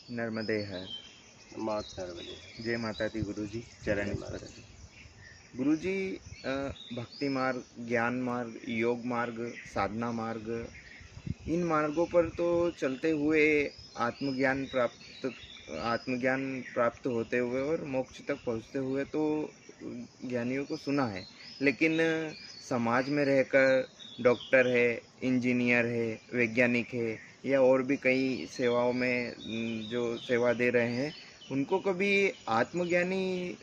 नर्मदे हर। मात नर्मदे। जय माता दी गुरुजी, चरण स्पर्श। गुरुजी, भक्ति मार्ग, ज्ञान मार्ग, योग मार्ग, साधना मार्ग, इन मार्गों पर तो चलते हुए आत्मज्ञान प्राप्त होते हुए और मोक्ष तक पहुँचते हुए तो ज्ञानियों को सुना है। लेकिन समाज में रहकर डॉक्टर है, इंजीनियर है, वैज्ञानिक है या और भी कई सेवाओं में जो सेवा दे रहे हैं, उनको कभी आत्मज्ञानी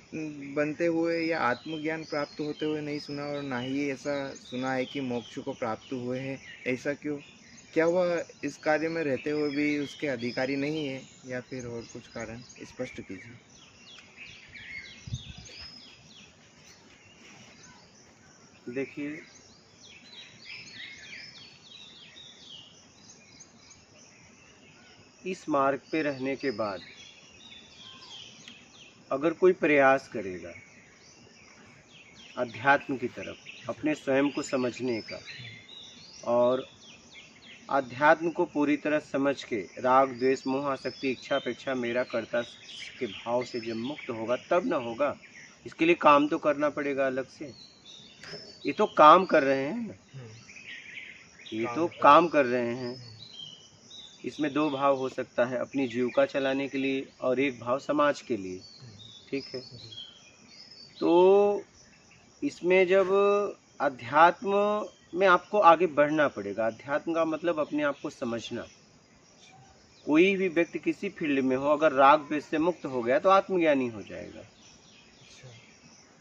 बनते हुए या आत्मज्ञान प्राप्त होते हुए नहीं सुना, और ना ही ऐसा सुना है कि मोक्ष को प्राप्त हुए हैं। ऐसा क्यों? क्या वह इस कार्य में रहते हुए भी उसके अधिकारी नहीं है, या फिर और कुछ कारण स्पष्ट कीजिए। देखिए, इस मार्ग पे रहने के बाद अगर कोई प्रयास करेगा अध्यात्म की तरफ, अपने स्वयं को समझने का, और अध्यात्म को पूरी तरह समझ के राग द्वेष मोह आसक्ति इच्छा अपेक्षा मेरा कर्ता के भाव से जब मुक्त होगा तब ना होगा। इसके लिए काम तो करना पड़ेगा अलग से। ये तो काम कर रहे हैं ना, ये तो काम कर रहे हैं। इसमें दो भाव हो सकता है, अपनी जीविका चलाने के लिए और एक भाव समाज के लिए। ठीक है, तो इसमें जब अध्यात्म में आपको आगे बढ़ना पड़ेगा। अध्यात्म का मतलब अपने आप को समझना। कोई भी व्यक्ति किसी फील्ड में हो, अगर राग द्वेष से मुक्त हो गया तो आत्मज्ञानी हो जाएगा।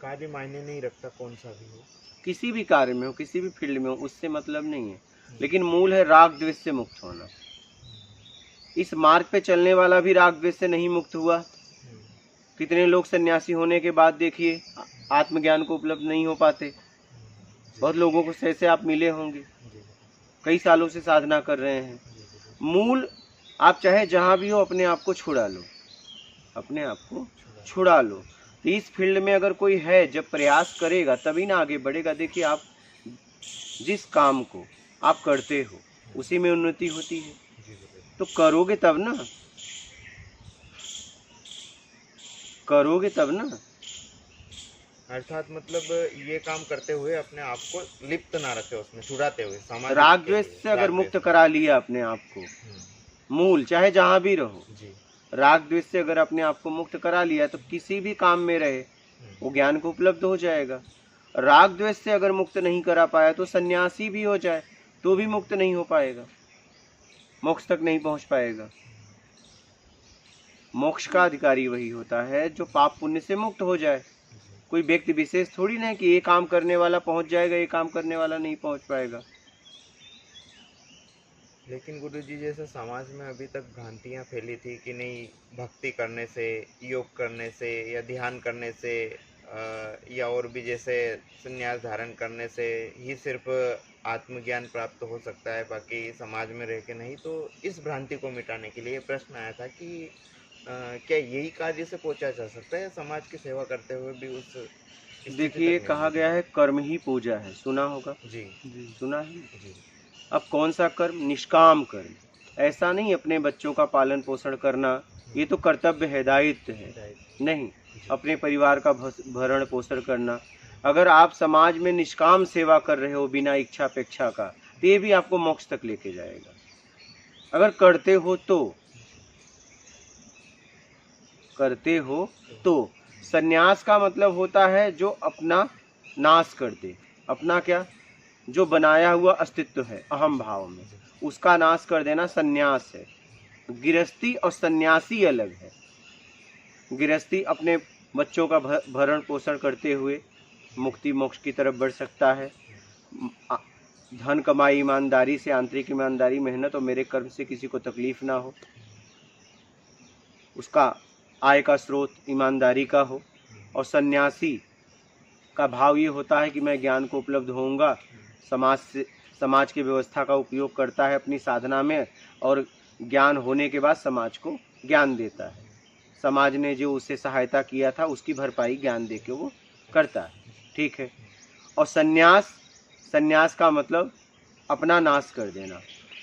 कार्य मायने नहीं रखता, कौन सा भी हो, किसी भी कार्य में हो, किसी भी फील्ड में हो, उससे मतलब नहीं है। लेकिन मूल है राग द्वेष से मुक्त होना। इस मार्ग पे चलने वाला भी राग द्वेष से नहीं मुक्त हुआ। कितने लोग सन्यासी होने के बाद देखिए आत्मज्ञान को उपलब्ध नहीं हो पाते। बहुत लोगों को से आप मिले होंगे, कई सालों से साधना कर रहे हैं। मूल आप चाहे जहाँ भी हो अपने आप को छुड़ा लो, अपने आप को छुड़ा लो। तो इस फील्ड में अगर कोई है, जब प्रयास करेगा तभी ना आगे बढ़ेगा। देखिए, आप जिस काम को आप करते हो उसी में उन्नति होती है, तो करोगे तब ना, करोगे तब ना। अर्थात मतलब ये काम करते हुए अपने आप को लिप्त ना रखे उसमें, छुड़ाते हुए सामाजिक राग द्वेष से अगर मुक्त करा लिया अपने आप को, मूल चाहे जहाँ भी रहो, राग द्वेष से अगर अपने आप को मुक्त करा लिया तो किसी भी काम में रहे वो ज्ञान को उपलब्ध हो जाएगा। राग द्वेष से अगर मुक्त नहीं करा पाया तो सन्यासी भी हो जाए तो भी मुक्त नहीं हो पाएगा, मोक्ष तक नहीं पहुंच पाएगा। मोक्ष का अधिकारी वही होता है जो पाप पुण्य से मुक्त हो जाए। कोई व्यक्ति विशेष थोड़ी ना कि ये काम करने वाला पहुंच जाएगा, ये काम करने वाला नहीं पहुंच पाएगा। लेकिन गुरुजी, जैसे समाज में अभी तक भ्रांतियाँ फैली थी कि नहीं, भक्ति करने से, योग करने से या ध्यान करने से या और भी जैसे संन्यास धारण करने से ही सिर्फ आत्मज्ञान प्राप्त हो सकता है, बाकी समाज में रह के नहीं। तो इस भ्रांति को मिटाने के लिए प्रश्न आया था कि क्या यही कार्य से पहुंचा जा सकता है, समाज की सेवा करते हुए भी उस स्थिति देखिए, तक कहा गया है कर्म ही पूजा है, सुना होगा। जी सुना है। जी। अब कौन सा कर्म? निष्काम कर्म। ऐसा नहीं अपने बच्चों का पालन पोषण करना, ये तो कर्तव्य है, दायित्व है। नहीं, अपने परिवार का भरण पोषण करना। अगर आप समाज में निष्काम सेवा कर रहे हो बिना इच्छा अपेक्षा का, तो ये भी आपको मोक्ष तक लेके जाएगा, अगर करते हो तो। करते हो तो सन्यास का मतलब होता है जो अपना नाश कर दे। अपना क्या? जो बनाया हुआ अस्तित्व है अहम भाव में, उसका नाश कर देना सन्यास है। गृहस्थी और सन्यासी अलग है। गृहस्थी अपने बच्चों का भरण पोषण करते हुए मुक्ति मोक्ष की तरफ बढ़ सकता है। धन कमाई ईमानदारी से, आंतरिक ईमानदारी, मेहनत और मेरे कर्म से किसी को तकलीफ ना हो, उसका आय का स्रोत ईमानदारी का हो। और सन्यासी का भाव ये होता है कि मैं ज्ञान को उपलब्ध होऊंगा, समाज की व्यवस्था का उपयोग करता है अपनी साधना में, और ज्ञान होने के बाद समाज को ज्ञान देता है। समाज ने जो उसे सहायता किया था उसकी भरपाई ज्ञान दे के वो करता है। ठीक है। और सन्यास का मतलब अपना नाश कर देना।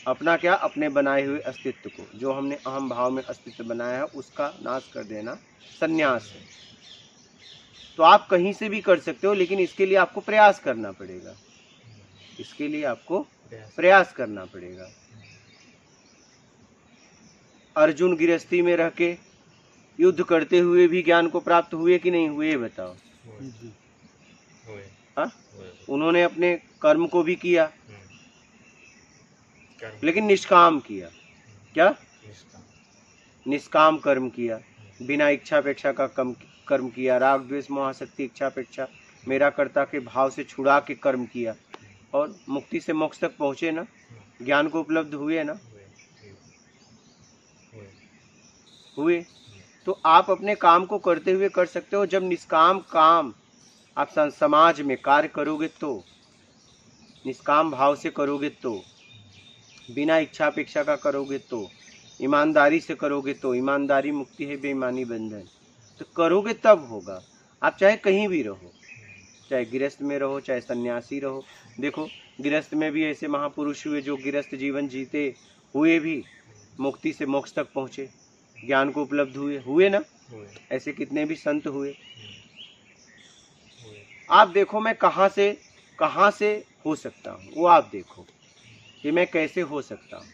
अपना क्या, अपने बनाए हुए अस्तित्व को, जो हमने अहम भाव में अस्तित्व बनाया है उसका नाश कर देना संन्यास है। तो आप कहीं से भी कर सकते हो, लेकिन इसके लिए आपको प्रयास करना पड़ेगा, इसके लिए आपको प्रयास करना पड़ेगा। अर्जुन गृहस्थी में रह के युद्ध करते हुए भी ज्ञान को प्राप्त हुए कि नहीं हुए, बताओ। हाँ, उन्होंने अपने कर्म को भी किया, लेकिन निष्काम किया। क्या? निष्काम कर्म किया, बिना इच्छा अपेक्षा का कर्म किया, राग द्वेष मोह आसक्ति इच्छा अपेक्षा मेरा कर्ता के भाव से छुड़ा के कर्म किया, और मुक्ति से मोक्ष तक पहुँचे ना, ज्ञान को उपलब्ध हुए ना, हुए। तो आप अपने काम को करते हुए कर सकते हो। जब निष्काम काम आप समाज में कार्य करोगे तो, निष्काम भाव से करोगे तो, बिना इच्छा अपेक्षा का करोगे तो, ईमानदारी से करोगे तो, ईमानदारी मुक्ति है बेईमानी बंधन, तो करोगे तब होगा। आप चाहे कहीं भी रहो, चाहे गृहस्थ में रहो चाहे सन्यासी रहो। देखो गृहस्थ में भी ऐसे महापुरुष हुए जो गृहस्थ जीवन जीते हुए भी मुक्ति से मोक्ष तक पहुँचे, ज्ञान को उपलब्ध हुए ना। ऐसे कितने भी संत हुए। आप देखो मैं कहाँ से हो सकता हूँ, वो आप देखो कि मैं कैसे हो सकता हूँ,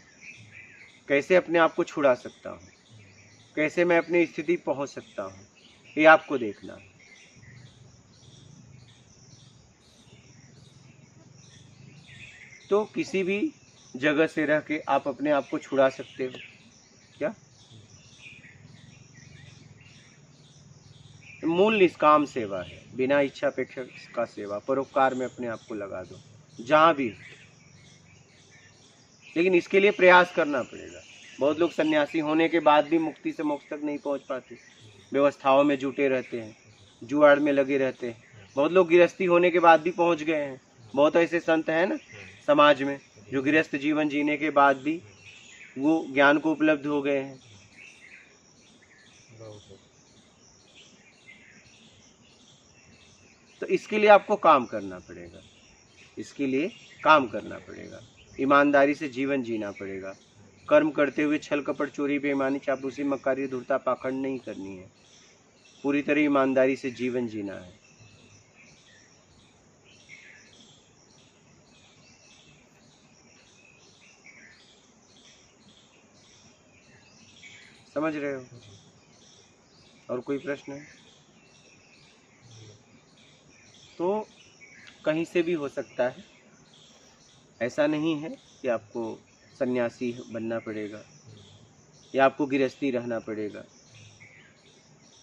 कैसे अपने आप को छुड़ा सकता हूँ, कैसे मैं अपनी स्थिति पहुँच सकता हूँ, ये आपको देखना है। तो किसी भी जगह से रह के आप अपने आप को छुड़ा सकते हो क्या? मूल निष्काम सेवा है, बिना इच्छा अपेक्षा का सेवा, परोपकार में अपने आप को लगा दो जहाँ भी। लेकिन इसके लिए प्रयास करना पड़ेगा। बहुत लोग सन्यासी होने के बाद भी मुक्ति से मोक्ष तक नहीं पहुँच पाते, व्यवस्थाओं में जुटे रहते हैं, जुआड़ में लगे रहते हैं। बहुत लोग गृहस्थी होने के बाद भी पहुँच गए हैं। बहुत ऐसे संत हैं ना समाज में जो गृहस्थ जीवन जीने के बाद भी वो ज्ञान को उपलब्ध हो गए हैं। तो इसके लिए आपको काम करना पड़ेगा, इसके लिए काम करना पड़ेगा, ईमानदारी से जीवन जीना पड़ेगा। कर्म करते हुए छल कपट चोरी बेईमानी चापलूसी मक्कारी धूर्तता पाखंड नहीं करनी है, पूरी तरह ईमानदारी से जीवन जीना है। समझ रहे हो? और कोई प्रश्न है? तो कहीं से भी हो सकता है, ऐसा नहीं है कि आपको सन्यासी बनना पड़ेगा या आपको गृहस्थी रहना पड़ेगा।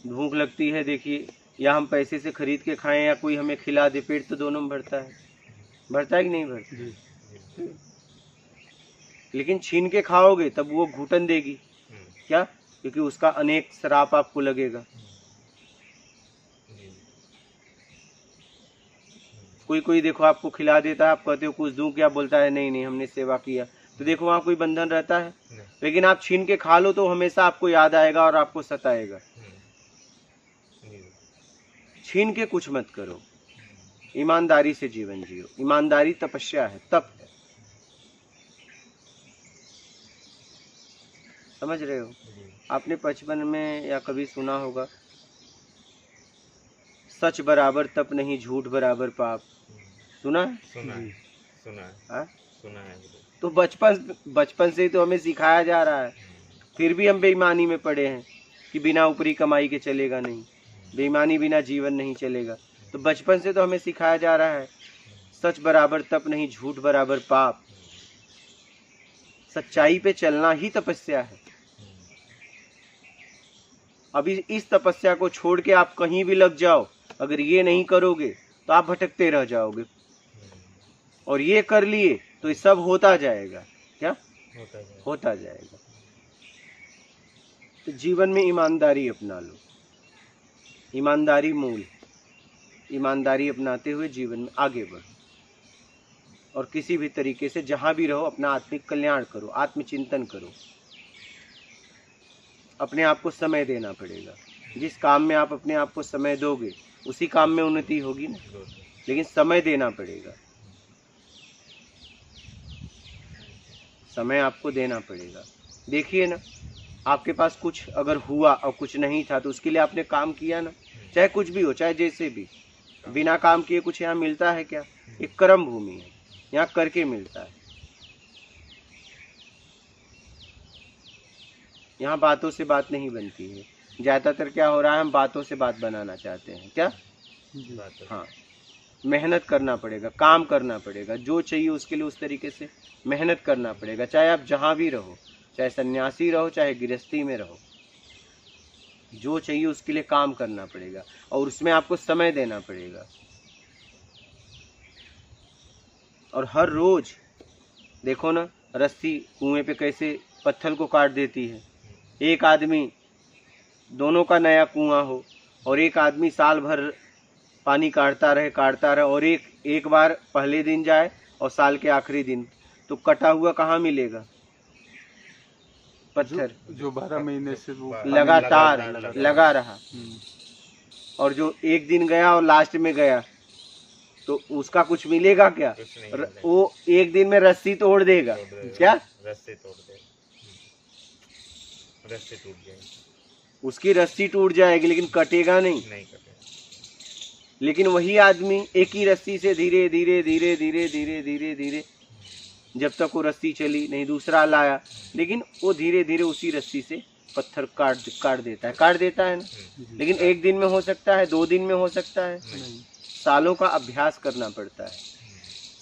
भूख लगती है, देखिए, या हम पैसे से खरीद के खाएं या कोई हमें खिला दे, पेट तो दोनों में भरता है कि नहीं भरता? लेकिन छीन के खाओगे तब वो घुटन देगी। क्या? क्योंकि उसका अनेक श्राप आपको लगेगा। कोई देखो आपको खिला देता है, आप कहते हो कुछ दूं क्या, बोलता है नहीं नहीं हमने सेवा किया, तो देखो वहाँ कोई बंधन रहता है। लेकिन आप छीन के खा लो तो हमेशा आपको याद आएगा और आपको सताएगा। छीन के कुछ मत करो, ईमानदारी से जीवन जियो। ईमानदारी तपस्या है, तप है। समझ रहे हो? आपने बचपन में या कभी सुना होगा, सच बराबर तप नहीं, झूठ बराबर पाप। सुना है? सुना है। तो बचपन से ही तो हमें सिखाया जा रहा है, फिर भी हम बेईमानी में पड़े हैं कि बिना ऊपरी कमाई के चलेगा नहीं, बेईमानी बिना जीवन नहीं चलेगा। तो बचपन से तो हमें सिखाया जा रहा है सच बराबर तप नहीं, झूठ बराबर पाप। सच्चाई पे चलना ही तपस्या है। अभी इस तपस्या को छोड़ के आप कहीं भी लग जाओ, अगर ये नहीं करोगे तो आप भटकते रह जाओगे, और ये कर लिए तो ये सब होता जाएगा। क्या होता जाएगा? तो जीवन में ईमानदारी अपना लो, ईमानदारी मूल। ईमानदारी अपनाते हुए जीवन में आगे बढ़ो, और किसी भी तरीके से जहां भी रहो अपना आत्मिक कल्याण करो, आत्मचिंतन करो। अपने आप को समय देना पड़ेगा। जिस काम में आप अपने आप को समय दोगे उसी काम में उन्नति होगी ना, लेकिन समय देना पड़ेगा। समय आपको देना पड़ेगा। देखिए ना, आपके पास कुछ अगर हुआ और कुछ नहीं था तो उसके लिए आपने काम किया ना, चाहे कुछ भी हो, चाहे जैसे भी। बिना काम किए कुछ यहाँ मिलता है क्या? एक कर्म भूमि है, यहाँ करके मिलता है। यहाँ बातों से बात नहीं बनती है। ज़्यादातर क्या हो रहा है, हम बातों से बात बनाना चाहते हैं। क्या? हाँ, मेहनत करना पड़ेगा, काम करना पड़ेगा, जो चाहिए उसके लिए उस तरीके से मेहनत करना पड़ेगा। चाहे आप जहाँ भी रहो, चाहे सन्यासी रहो, चाहे गृहस्थी में रहो, जो चाहिए उसके लिए काम करना पड़ेगा और उसमें आपको समय देना पड़ेगा। और हर रोज देखो ना, रस्सी कुएं पे कैसे पत्थर को काट देती है। एक आदमी, दोनों का नया कुआं हो और एक आदमी साल भर पानी काटता रहे और एक बार पहले दिन जाए और साल के आखिरी दिन, तो कटा हुआ कहाँ मिलेगा पत्थर? जो 12 महीने से वो लगातार लगा रहा, और जो एक दिन गया और लास्ट में गया तो उसका कुछ मिलेगा क्या? वो एक दिन में रस्सी तोड़ देगा। क्या? रस्सी तोड़ दे, रस्सी टूट जाएगी, उसकी रस्सी टूट जाएगी लेकिन कटेगा नहीं। कटेगा। लेकिन वही आदमी एक ही रस्सी से धीरे धीरे धीरे धीरे धीरे धीरे धीरे, जब तक वो रस्सी चली नहीं दूसरा लाया, लेकिन वो धीरे धीरे उसी रस्सी से पत्थर काट देता है ना। लेकिन एक दिन में हो सकता है, 2 दिन में हो सकता है, सालों का अभ्यास करना पड़ता है,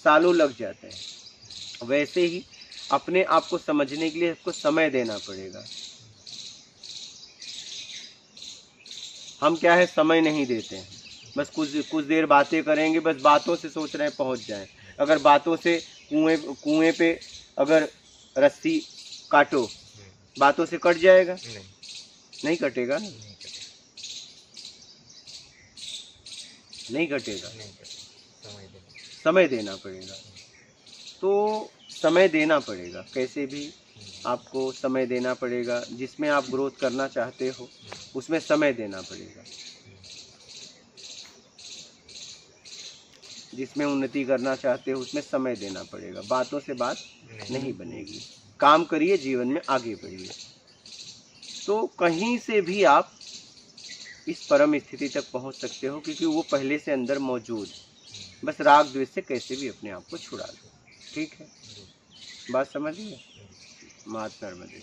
सालों लग जाते हैं। वैसे ही अपने आप को समझने के लिए आपको समय देना पड़ेगा। हम क्या है, समय नहीं देते हैं, बस कुछ देर बातें करेंगे, बस बातों से सोच रहे हैं पहुंच जाएं। अगर बातों से कुएं पे अगर रस्सी काटो, बातों से कट जाएगा? नहीं कटेगा ना, नहीं कटेगा। समय देना पड़ेगा। तो समय देना पड़ेगा, कैसे भी आपको समय देना पड़ेगा। जिसमें आप ग्रोथ करना चाहते हो उसमें समय देना पड़ेगा, जिसमें उन्नति करना चाहते हो उसमें समय देना पड़ेगा। बातों से बात नहीं बनेगी। काम करिए, जीवन में आगे बढ़िए, तो कहीं से भी आप इस परम स्थिति तक पहुंच सकते हो, क्योंकि वो पहले से अंदर मौजूद है। बस राग द्वेष से कैसे भी अपने आप को छुड़ा दो। ठीक है, बात समझिए। मात नर्मदे।